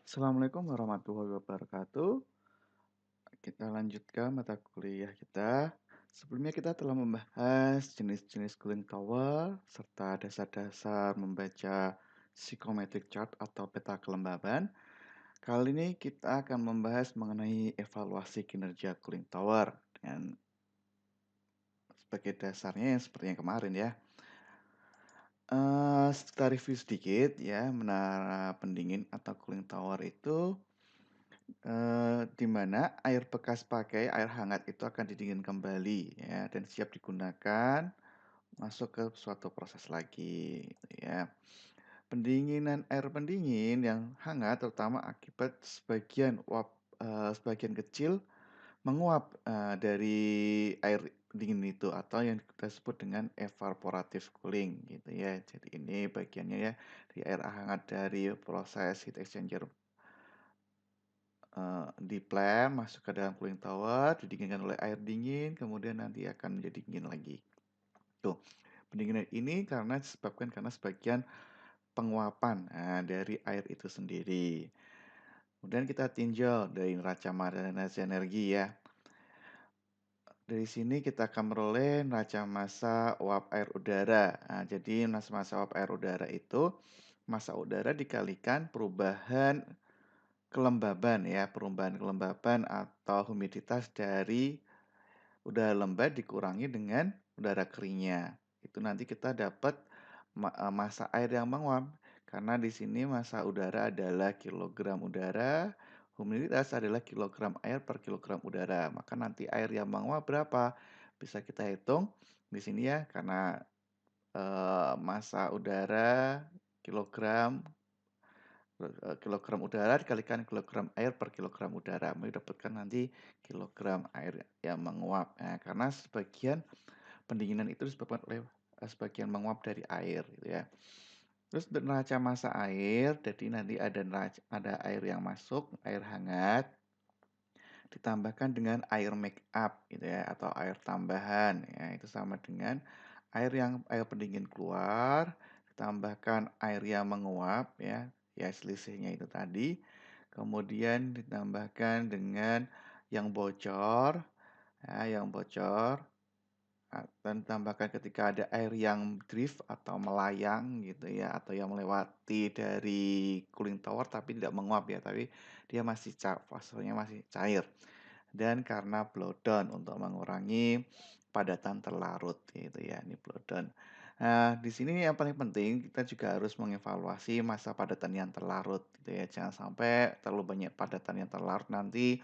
Assalamualaikum warahmatullahi wabarakatuh. Kita lanjutkan mata kuliah kita. Sebelumnya kita telah membahas jenis-jenis cooling tower serta dasar-dasar membaca psychometric chart atau peta kelembaban. Kali ini kita akan membahas mengenai evaluasi kinerja cooling tower dengan sebagai dasarnya yang seperti yang kemarin ya. Kita review sedikit ya, menara pendingin atau cooling tower itu di mana air bekas pakai, air hangat itu akan didinginkan kembali ya dan siap digunakan masuk ke suatu proses lagi gitu ya. Pendinginan air pendingin yang hangat terutama akibat sebagian kecil menguap, dari air dingin itu atau yang kita sebut dengan evaporative cooling gitu ya. Jadi ini bagiannya ya, dari air hangat dari proses heat exchanger di plant masuk ke dalam cooling tower, didinginkan oleh air dingin, kemudian nanti akan menjadi dingin lagi. Tuh, pendinginan ini disebabkan karena sebagian penguapan, dari air itu sendiri. Kemudian kita tinjau dari neraca massa energi ya. Dari sini kita akan meroleh neraca massa uap air udara. Nah, jadi massa uap air udara itu massa udara dikalikan perubahan kelembaban ya, perubahan kelembaban atau humiditas dari udara lembab dikurangi dengan udara keringnya. Itu nanti kita dapat massa air yang menguap. Karena di sini massa udara adalah kilogram udara, humiditas adalah kilogram air per kilogram udara. Maka nanti air yang menguap berapa? Bisa kita hitung di sini ya, karena massa udara kilogram kilogram udara dikalikan kilogram air per kilogram udara, mendapatkan nanti kilogram air yang menguap. Nah, karena sebagian pendinginan itu disebabkan oleh sebagian menguap dari air gitu ya. Terus neraca massa air, jadi nanti ada air yang masuk, air hangat, ditambahkan dengan air make up gitu ya, atau air tambahan ya, itu sama dengan air pendingin keluar, ditambahkan air yang menguap ya, ya selisihnya itu tadi. Kemudian ditambahkan dengan yang bocor, ya, yang bocor dan tambahkan ketika ada air yang drift atau melayang gitu ya, atau yang melewati dari cooling tower tapi tidak menguap ya, tapi dia masih fasenya masih cair. Dan karena blow down untuk mengurangi padatan terlarut gitu ya, ini blow down. Nah, di sini yang paling penting kita juga harus mengevaluasi masa padatan yang terlarut gitu ya. Jangan sampai terlalu banyak padatan yang terlarut nanti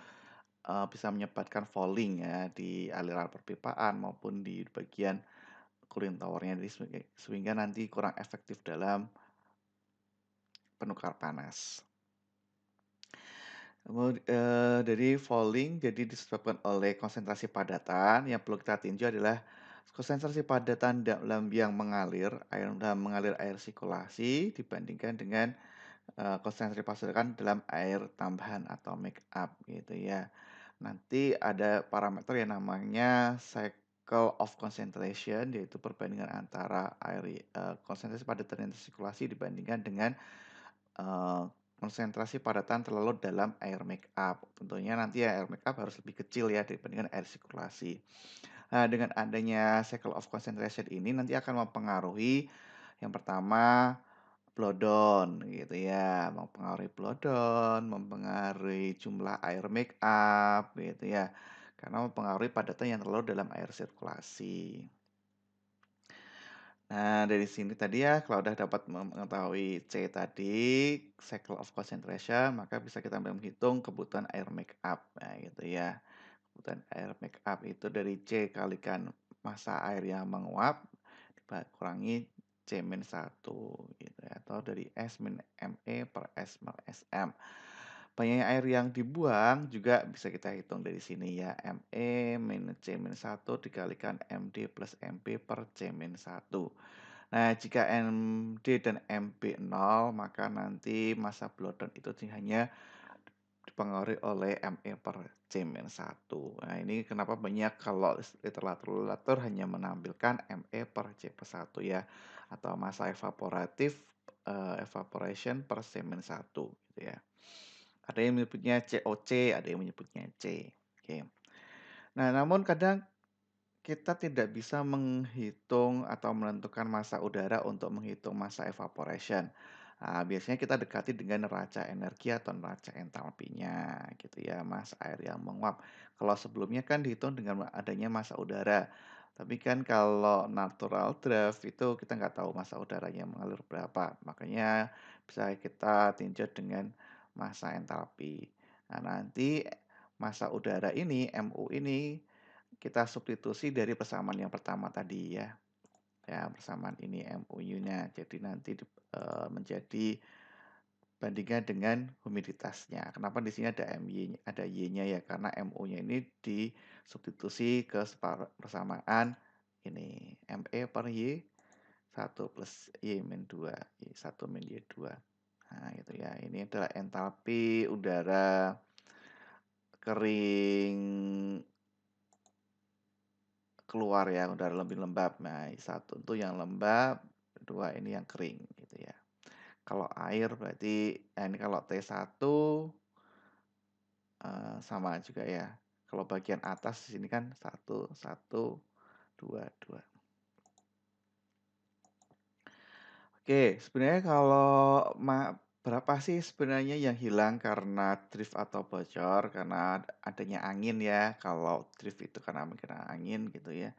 bisa menyebabkan falling ya di aliran perpipaan maupun di bagian cooling tower-nya sehingga nanti kurang efektif dalam penukar panas. Dari falling jadi disebabkan oleh konsentrasi padatan, yang perlu kita tinjau adalah konsentrasi padatan dalam mengalir air sirkulasi dibandingkan dengan konsentrasi padatan dalam air tambahan atau make up gitu ya. Nanti ada parameter yang namanya cycle of concentration, yaitu perbandingan antara konsentrasi padatan yang tersirkulasi dibandingkan dengan eee, konsentrasi padatan terlalu dalam air make up. Tentunya nanti ya air make up harus lebih kecil ya dibandingkan air sirkulasi. Nah, dengan adanya cycle of concentration ini nanti akan mempengaruhi yang pertama blow down gitu ya, mempengaruhi blow down, mempengaruhi jumlah air make up gitu ya, karena mempengaruhi padatan yang terlalu dalam air sirkulasi. Nah, dari sini tadi ya, kalau udah dapat mengetahui C tadi, cycle of concentration, maka bisa kita menghitung kebutuhan air make up. Nah, gitu ya. Kebutuhan air make up itu dari C kalikan massa air yang menguap, kurangi C-1 gitu ya. Atau dari S-ME per S/SM. Banyaknya air yang dibuang juga bisa kita hitung dari sini ya. ME minus C-1 dikalikan MD plus MP per C-1. Nah, jika MD dan MB 0, maka nanti massa blow down itu hanya dipengaruhi oleh ME per C-1. Nah, ini kenapa banyak kalau literatur hanya menampilkan ME per C+1 ya, atau massa evaporation per C-1 gitu ya. Ada yang menyebutnya COC, ada yang menyebutnya C. Oke. Nah, namun kadang kita tidak bisa menghitung atau menentukan massa udara untuk menghitung massa evaporation. Biasanya kita dekati dengan neraca energi atau neraca entalpinya gitu ya, massa air yang menguap. Kalau sebelumnya kan dihitung dengan adanya massa udara. Tapi kan kalau natural draft itu kita nggak tahu massa udaranya mengalir berapa. Makanya bisa kita tinjau dengan massa entalpi. Nah, nanti massa udara ini, MU ini kita substitusi dari persamaan yang pertama tadi ya. Ya, persamaan ini MUU-nya. Jadi nanti menjadi bandingkan dengan humiditasnya. Kenapa di sini ada MY, ada Y-nya ya? Karena MU-nya ini disubstitusi ke persamaan ini ME per Y 1 plus Y min 2, Y 1 min Y2. Nah, itu ya. Ini adalah entalpi udara kering keluar ya, udara lebih lembab. Nah, satu itu yang lembab, dua ini yang kering gitu ya. Kalau air berarti ini kalau T1 sama juga ya. Kalau bagian atas di sini kan satu satu 2 2. Oke, sebenarnya kalau berapa sih sebenarnya yang hilang karena drift atau bocor karena adanya angin ya. Kalau drift itu karena kena angin gitu ya.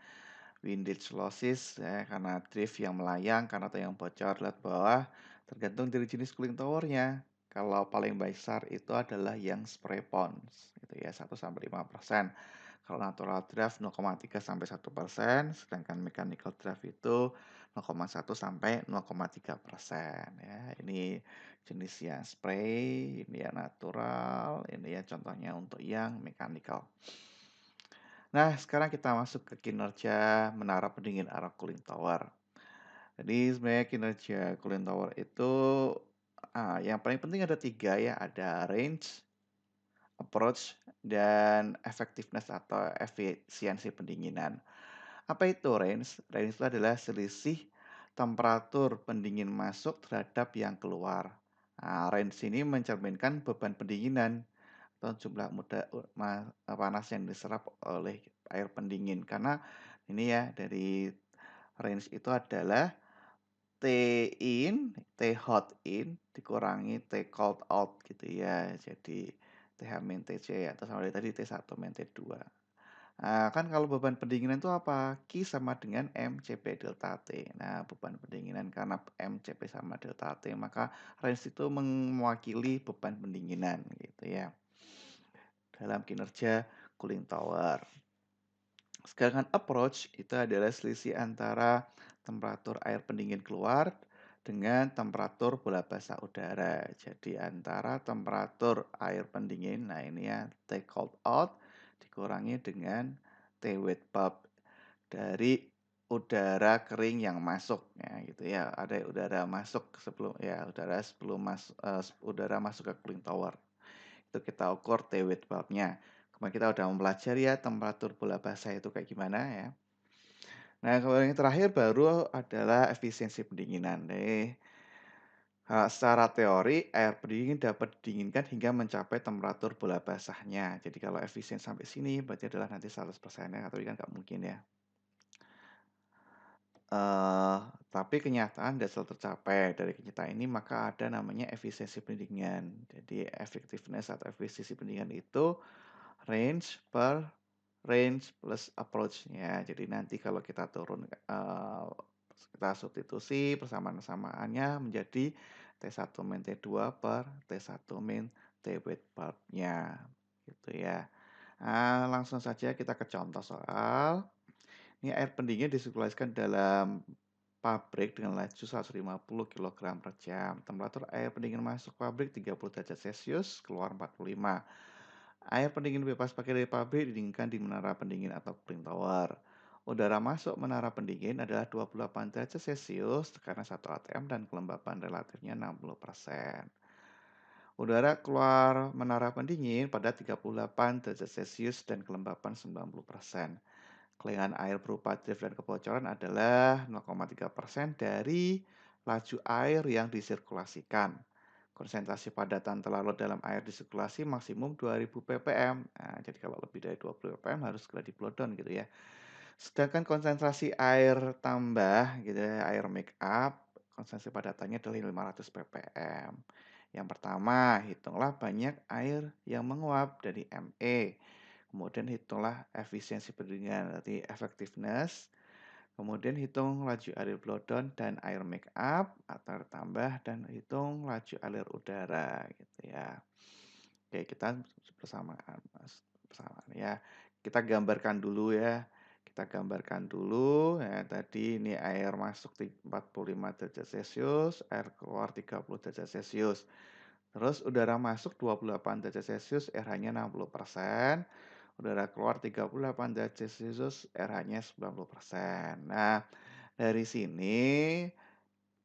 Windage losses ya, karena drift yang melayang, karena atau yang bocor lihat bawah, tergantung dari jenis cooling towernya. Kalau paling besar itu adalah yang spray pons, gitu ya, 1 sampai 5%. Kalau natural draft 0,3 sampai 1%, sedangkan mechanical draft itu 0,1 sampai 0,3% ya. Ini jenis yang spray, ini yang natural, ini ya contohnya untuk yang mechanical. Nah, sekarang kita masuk ke kinerja menara pendingin arah cooling tower. Jadi sebenarnya kinerja cooling tower itu yang paling penting ada tiga ya, ada range, approach, dan effectiveness atau efisiensi pendinginan. Apa itu range? Range itu adalah selisih temperatur pendingin masuk terhadap yang keluar. Range ini mencerminkan beban pendinginan atau jumlah panas yang diserap oleh air pendingin. Karena ini ya dari range itu adalah T in, T hot in dikurangi T cold out gitu ya. Jadi TH min TC atau sama dari tadi T1 min T2. Kan kalau beban pendinginan itu apa? Q sama dengan MCP delta T. Nah, beban pendinginan karena MCP sama delta T, maka range itu mewakili beban pendinginan gitu ya dalam kinerja cooling tower. Sedangkan approach itu adalah selisih antara temperatur air pendingin keluar dengan temperatur bola basah udara. Jadi antara temperatur air pendingin, nah ini ya T cold out dikurangi dengan T wet bulb dari udara kering yang masuk ya gitu ya. Ada udara masuk sebelum ya udara masuk ke cooling tower. Itu kita ukur T wet bulb-nya. Kemarin kita udah mempelajari ya temperatur bola basah itu kayak gimana ya. Nah, kalau yang terakhir baru adalah efisiensi pendinginan. Secara teori, air pendingin dapat didinginkan hingga mencapai temperatur bola basahnya. Jadi kalau efisien sampai sini berarti adalah nanti 100% ya, tapi kan nggak mungkin ya. Eh, tapi kenyataan tidak selalu tercapai. Dari kenyataan ini maka ada namanya efisiensi pendinginan. Jadi effectiveness atau efisiensi pendinginan itu range per range plus approach-nya. Jadi nanti kalau kita kita substitusi persamaan-samaannya menjadi T1 min T2 per T1 min T wet bulb-nya. Gitu ya. Langsung saja kita ke contoh soal. Ini air pendingin disirkulasikan dalam pabrik dengan laju 150 kg per jam. Temperatur air pendingin masuk pabrik 30 derajat Celcius, keluar 45. Air pendingin bebas pakai dari pabrik didinginkan di menara pendingin atau cooling tower. Udara masuk menara pendingin adalah 28 derajat Celcius, tekanan 1 atm dan kelembapan relatifnya 60%. Udara keluar menara pendingin pada 38 derajat Celcius dan kelembapan 90%. Kelingan air berupa drift dan kebocoran adalah 0,3% dari laju air yang disirkulasikan. Konsentrasi padatan terlarut dalam air di sirkulasi maksimum 2000 ppm. Nah, jadi kalau lebih dari 20 ppm harus segera di-blowdown gitu ya. Sedangkan konsentrasi air tambah gitu ya, air make up, konsentrasi padatannya adalah 500 ppm. Yang pertama, hitunglah banyak air yang menguap dari ME. Kemudian hitunglah efisiensi pendinginan, berarti effectiveness. Kemudian hitung laju alir blowdown dan air make up atau air tambah dan hitung laju alir udara gitu ya. Oke, kita bersamaan Mas, bersamaan ya. Kita gambarkan dulu ya. Kita gambarkan dulu ya tadi ini air masuk 45 derajat Celcius, air keluar 30 derajat Celcius. Terus udara masuk 28 derajat Celcius, RH-nya 60%. Udara keluar 38 derajat Celcius, RH-nya 90%. Nah, dari sini,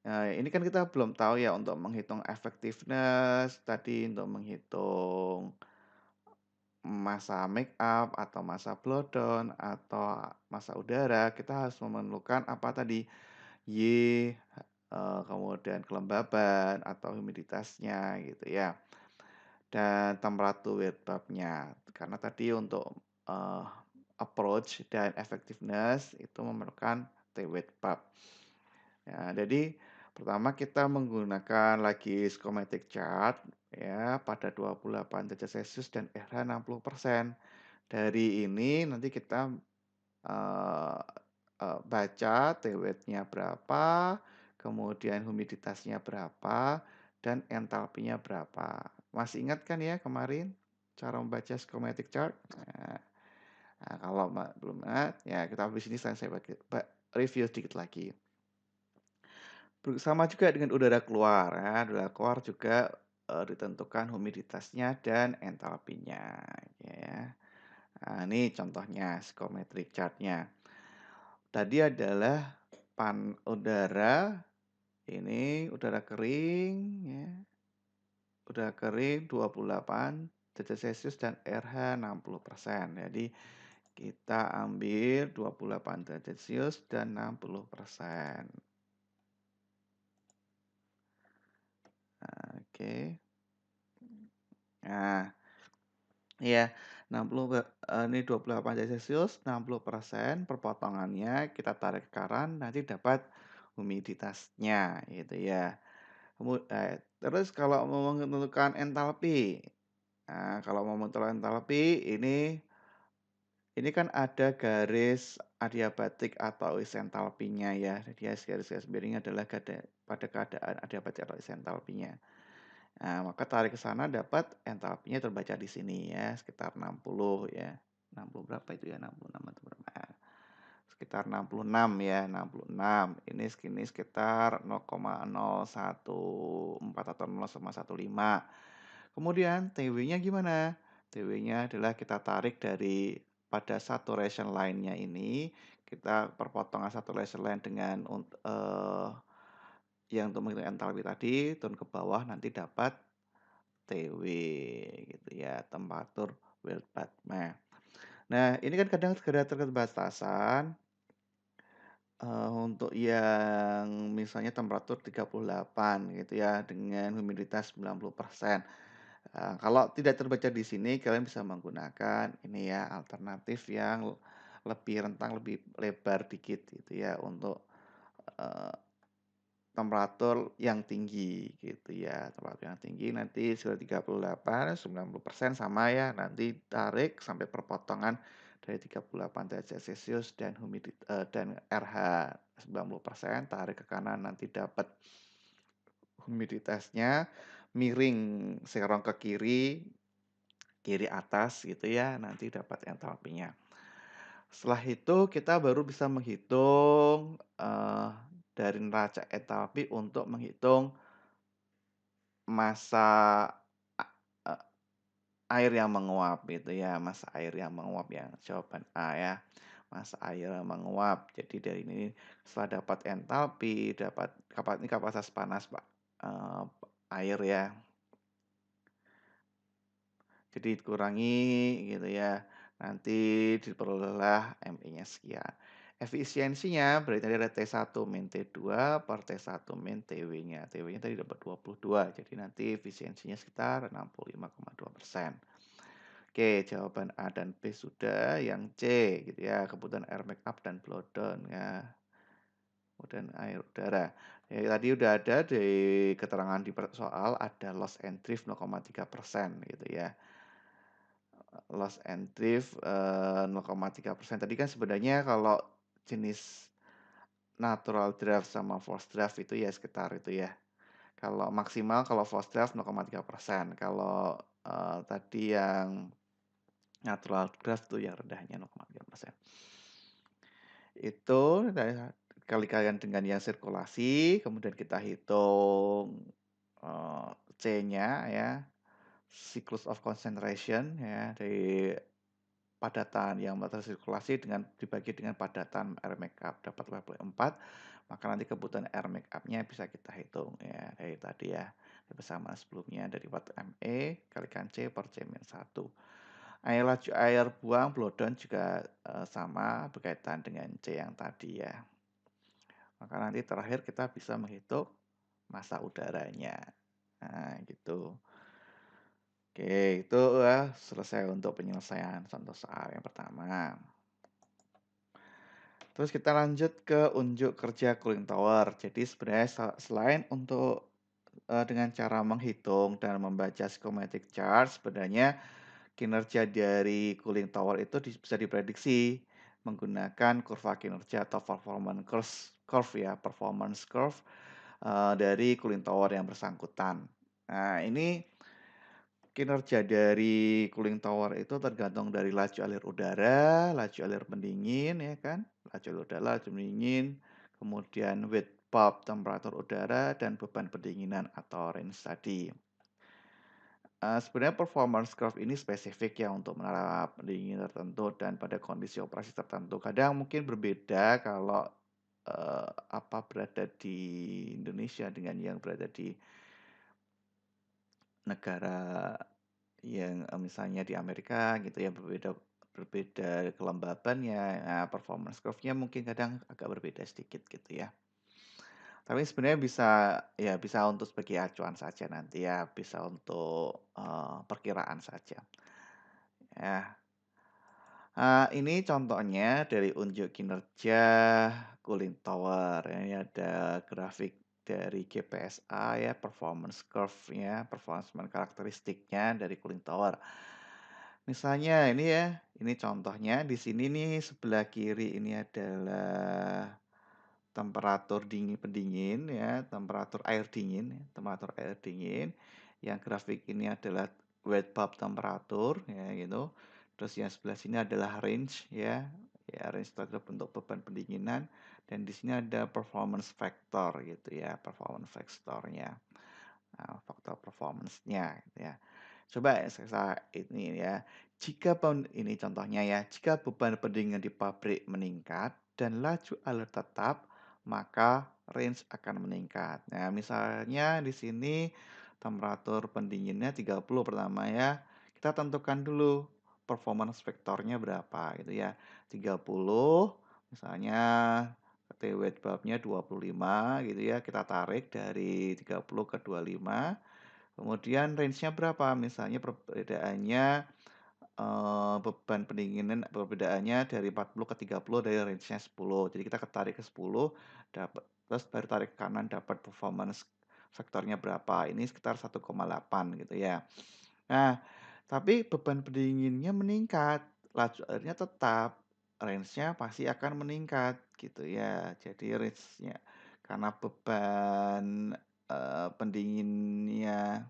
ini kan kita belum tahu ya untuk menghitung effectiveness, tadi untuk menghitung massa make up atau massa blowdown atau massa udara, kita harus memerlukan apa tadi, Y, kemudian kelembaban atau humiditasnya gitu ya, dan temperatur wet bulb-nya. Karena tadi untuk, eee, approach dan effectiveness itu memerlukan T-wet bulb. Ya, jadi pertama kita menggunakan lagi schematic chart ya pada 28 derajat Celcius dan RH 60%. Dari ini nanti kita, eee baca T-wet-nya berapa, kemudian humiditasnya berapa, dan entalpinya berapa. Masih ingat kan ya kemarin cara membaca schematic chart? Nah, kalau belum ingat, ya kita habis ini saya review sedikit lagi. Sama juga dengan udara keluar ya, udara keluar juga, ditentukan humiditasnya dan entalpinya, ya. Nah, ini contohnya psikometrik chart-nya. Tadi adalah udara, ini udara kering ya, udara kering 28 derajat Celcius dan RH 60%. Jadi kita ambil 28 derajat Celcius dan 60%. Nah, oke. Nah, iya, 60 ini 28 derajat Celcius, 60% perpotongannya kita tarik ke kanan, nanti dapat humiditasnya gitu ya. Terus kalau mau menentukan entalpi, nah kalau mau menentukan entalpi ini kan ada garis adiabatik atau isentalpinya ya. Jadi garis-garis miring adalah pada keadaan adiabatik atau isentalpinya. Nah, maka tarik ke sana dapat entalpinya terbaca di sini ya, sekitar 60 ya. 60 berapa itu ya? 66 atau berapa? Nah, sekitar 66 ya, 66. Ini segini sekitar 0,014 atau 0,15. Kemudian TW-nya gimana? TW-nya adalah kita tarik dari pada saturation line-nya ini, kita perpotongan saturation line dengan yang untuk menghitung entalpi tadi, turun ke bawah nanti dapat TW gitu ya, temperatur well bath. Nah, ini kan kadang ada keterbatasan, untuk yang misalnya temperatur 38 gitu ya, dengan humiditas 90%. Kalau tidak terbaca di sini, kalian bisa menggunakan ini ya, alternatif yang lebih rentang, lebih lebar dikit gitu ya, untuk, eee, temperatur yang tinggi gitu ya. Temperatur yang tinggi nanti sudah 38, 90% sama ya, nanti tarik sampai perpotongan dari 38 derajat Celcius dan dan RH 90%, tarik ke kanan nanti dapat humiditasnya, miring serong ke kiri, kiri atas gitu ya, nanti dapat entalpinya. Setelah itu kita baru bisa menghitung, dari neraca entalpi untuk menghitung massa a e air yang menguap gitu ya, massa air yang menguap yang jawaban A ya, massa air yang menguap. Jadi dari ini setelah dapat entalpi, dapat ini kapasitas panas Pak, air ya. Jadi dikurangi gitu ya, nanti diperolehlah ME-nya sekian. Efisiensinya berarti tadi ada T1 min T2 per T1 min TW-nya. TW-nya tadi dapat 22, jadi nanti efisiensinya sekitar 65,2%. Oke, jawaban A dan B sudah, yang C gitu ya, kebutuhan air make up dan blow down ya. Kemudian air udara. Ya, tadi udah ada di keterangan di soal ada loss and drift 0,3% gitu ya. Loss and drift 0,3%. Tadi kan sebenarnya kalau jenis natural draft sama forced draft itu ya sekitar itu ya. Kalau maksimal kalau forced draft 0,3%. Kalau tadi yang natural draft itu yang rendahnya 0,3%. Itu kalikan dengan yang sirkulasi, kemudian kita hitung C-nya ya, cycles of concentration ya, dari padatan yang tersirkulasi dengan dibagi dengan padatan air makeup dapat level 4, maka nanti kebutuhan air makeup-nya bisa kita hitung ya dari tadi ya. Persamaan sebelumnya dari watt ME kalikan C per C-1. Laju air buang blow down juga sama berkaitan dengan C yang tadi ya. Maka nanti terakhir kita bisa menghitung massa udaranya. Nah, gitu. Oke, itu ya selesai untuk penyelesaian contoh soal yang pertama. Terus kita lanjut ke unjuk kerja cooling tower. Jadi sebenarnya selain untuk dengan cara menghitung dan membaca schematic chart, sebenarnya kinerja dari cooling tower itu bisa diprediksi menggunakan kurva kinerja atau performance curve dari cooling tower yang bersangkutan. Nah, ini kinerja dari cooling tower itu tergantung dari laju alir udara, laju alir pendingin ya kan, laju alir udara, laju pendingin, kemudian wet bulb temperatur udara dan beban pendinginan atau range tadi. Sebenarnya performance curve ini spesifik ya untuk menerap pendingin tertentu dan pada kondisi operasi tertentu. Kadang mungkin berbeda kalau berada di Indonesia dengan yang berada di negara yang misalnya di Amerika gitu ya, berbeda berbeda kelembabannya, nah performance curve-nya mungkin kadang agak berbeda sedikit gitu ya. Tapi sebenarnya bisa untuk sebagai acuan saja nanti ya, bisa untuk perkiraan saja. Ya, ini contohnya dari unjuk kinerja cooling tower. Ini ada grafik dari GPSA ya, performance curve-nya, performance karakteristiknya dari cooling tower. Misalnya ini ya, ini contohnya di sini nih sebelah kiri ini adalah temperatur dingin pendingin ya, temperatur air dingin, ya, temperatur air dingin. Yang grafik ini adalah wet bulb temperatur ya gitu. Terus yang sebelah sini adalah range ya. Ya, range itu adalah bentuk beban pendinginan dan di sini ada performance factor gitu ya, performance factornya. Nah, faktor performance-nya gitu ya. Coba saya ini ya. Ini contohnya ya, jika beban pendingin di pabrik meningkat dan laju alir tetap, maka range akan meningkat. Nah, misalnya di sini temperatur pendinginnya 30 pertama ya. Kita tentukan dulu performance vektornya berapa gitu ya. 30 misalnya wet bulbnya 25 gitu ya. Kita tarik dari 30 ke 25. Kemudian range-nya berapa? Misalnya perbedaannya beban pendinginan perbedaannya dari 40 ke 30 dari range-nya 10. Jadi kita ketarik ke 10 dapat terus baru tarik ke kanan dapat performance vektornya berapa. Ini sekitar 1,8 gitu ya. Nah, tapi beban pendinginnya meningkat, laju airnya tetap, range-nya pasti akan meningkat gitu ya. Jadi range-nya karena beban pendinginnya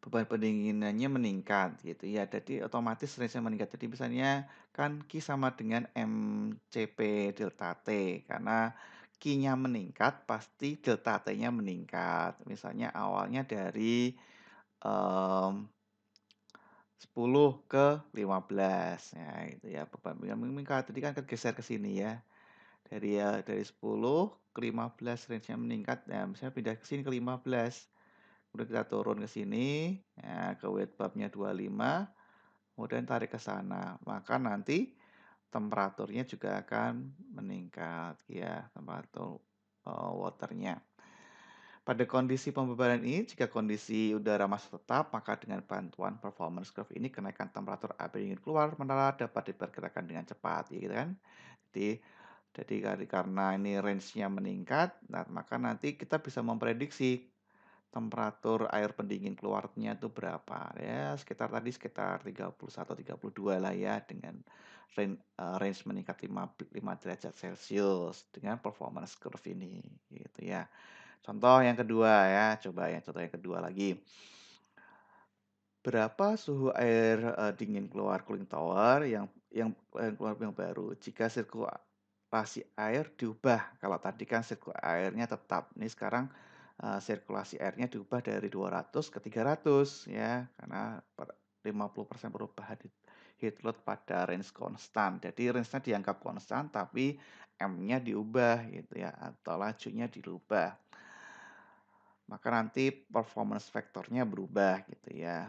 beban pendinginannya meningkat gitu ya. Jadi otomatis range-nya meningkat. Jadi misalnya kan Q sama dengan MCP delta T karena Q-nya meningkat pasti delta T-nya meningkat. Misalnya awalnya dari um, 10 ke 15 ya itu ya beban yang meningkat. Jadi kan kegeser ke sini ya. Dari 10 ke 15 range-nya meningkat. Nah, misalnya pindah ke sini ke 15. Kemudian kita turun ke sini, ya, ke weight bulb-nya 25, kemudian tarik ke sana. Maka nanti temperaturnya juga akan meningkat ya, temperatur, water-nya. Pada kondisi pembebanan ini, jika kondisi udara masih tetap, maka dengan bantuan performance curve ini kenaikan temperatur air dingin keluar mendarat dapat diperkirakan dengan cepat, ya gitu kan. Jadi karena ini range-nya meningkat, nah maka nanti kita bisa memprediksi temperatur air pendingin keluarnya itu berapa, ya sekitar 31, 32 lah ya dengan range meningkat 5 derajat Celcius dengan performance curve ini, gitu ya. Contoh yang kedua ya, coba ya contoh yang kedua lagi. Berapa suhu air, dingin keluar cooling tower yang keluar yang baru jika sirkulasi air diubah? Kalau tadi kan sirkulasi airnya tetap, ini sekarang, sirkulasi airnya diubah dari 200 ke 300 ya, karena 50% perubahan heat load pada range konstan. Jadi range-nya dianggap konstan, tapi M-nya diubah gitu ya, atau lajunya dirubah. Maka nanti performance vektornya berubah gitu ya.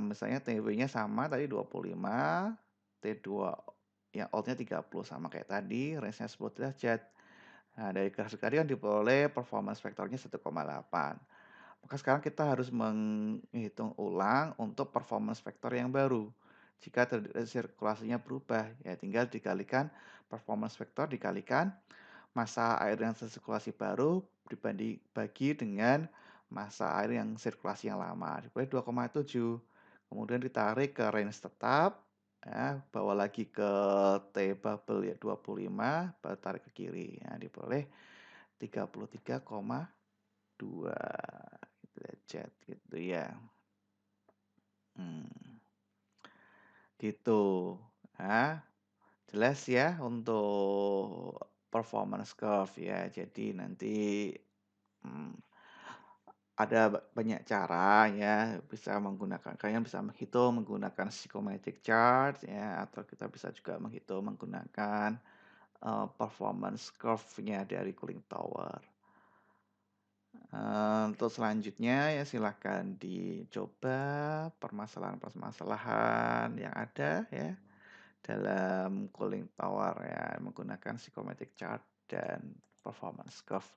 Misalnya TW-nya sama tadi 25, T2 yang out-nya 30 sama kayak tadi, range-nya 10 derajat. Nah, dari grafik tadi kan diperoleh performance vektornya 1,8. Maka sekarang kita harus menghitung ulang untuk performance vektor yang baru. Jika sirkulasinya berubah, ya tinggal dikalikan performance vektor dikalikan massa air yang sirkulasi baru bagi dengan massa air yang sirkulasi yang lama, dibagi 2,7. Kemudian ditarik ke range tetap, ya, bawa lagi ke T bubble ya 25, baru tarik ke kiri. Nah, diperoleh 33,2 derajat gitu ya. Hmm, gitu. Nah, jelas ya untuk performance curve ya. Jadi nanti Mmm, ada banyak cara ya, bisa menggunakan kalian bisa menghitung menggunakan psychometric chart ya, atau kita bisa juga menghitung menggunakan, performance curve-nya dari cooling tower. Untuk selanjutnya ya silahkan dicoba permasalahan-permasalahan yang ada ya, dalam cooling tower ya, menggunakan psychometric chart dan performance curve.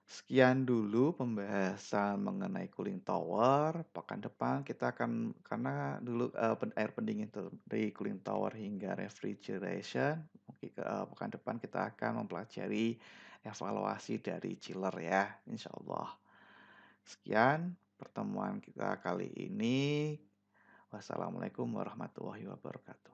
Sekian dulu pembahasan mengenai cooling tower. Pekan depan kita akan karena dulu, air pendingin dari cooling tower hingga refrigeration, mungkin pekan depan kita akan mempelajari evaluasi dari chiller ya, insyaallah. Sekian pertemuan kita kali ini. Wassalamualaikum warahmatullahi wabarakatuh.